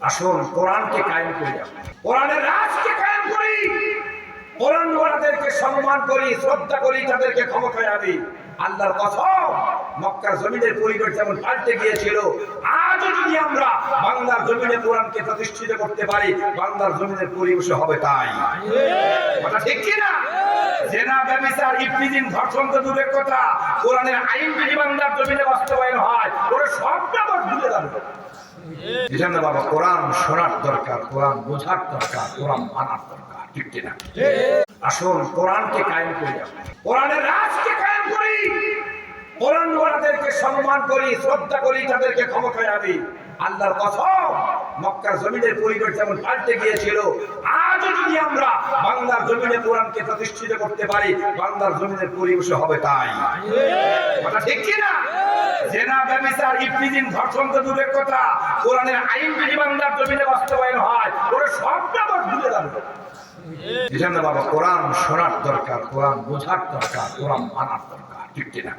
আসুন কোরআনকে কায়েম করি, কোরআনের রাজকে কায়েম করি, কোরআন ওয়ালাদেরকে সম্মান করি, শ্রদ্ধা করি, তাদেরকে ক্ষমতায় আনি। আল্লাহর কসম, মক্কার জমিনের পরিবেশ যেমন পাল্টে গিয়েছিল, আজও যদি আমরা বাংলার জমিনে কোরআনকে প্রতিষ্ঠিত করতে পারি, বাংলার জমিনের পরিবেশ হবে তাই। কথা ঠিক কি না? জেনা, ব্যভিচার, ইফতিজিং, ধর্ষণ তো দূরের কথা, কোরআনের আইন যদি বাংলার জমিনে বাস্তবায়ন হয়, ওরা সবটা আবার ভুলে যাবে। এজন্য বাবা, কোরআন শোনার দরকার, কোরআন বোঝার দরকার, কোরআন মানার দরকার, ঠিক কিনা? আসুন কোরআনকে কায়েম করি, কোরআনের রাজকে কায়েম করি, কোরআন ওয়ালাদেরকে সম্মান করি, শ্রদ্ধা করি, তাদেরকে ক্ষমতায় আনি। আল্লাহর কসম, মক্কার জমিনের পরিবেশ যেমন পাল্টে গিয়েছিল, আজও যদি আমরা বাংলার জমিনে কোরআনকে প্রতিষ্ঠিত করতে পারি, বাংলার জমিনের পরিবেশ হবে তাই। কথা ঠিক কি না? জেনা, ব্যভিচার, ইফতিজিং, ধর্ষণ তো দূরের কথা, কোরআনের আইন যদি বাংলার জমিনে বাস্তবায়ন হয়, ওরা সবটা আবার ভুলে যাবে। এজন্য বাবা, কোরআন শোনার দরকার, কোরআন বোঝার দরকার, কোরআন মানার দরকার, ঠিক কিনা?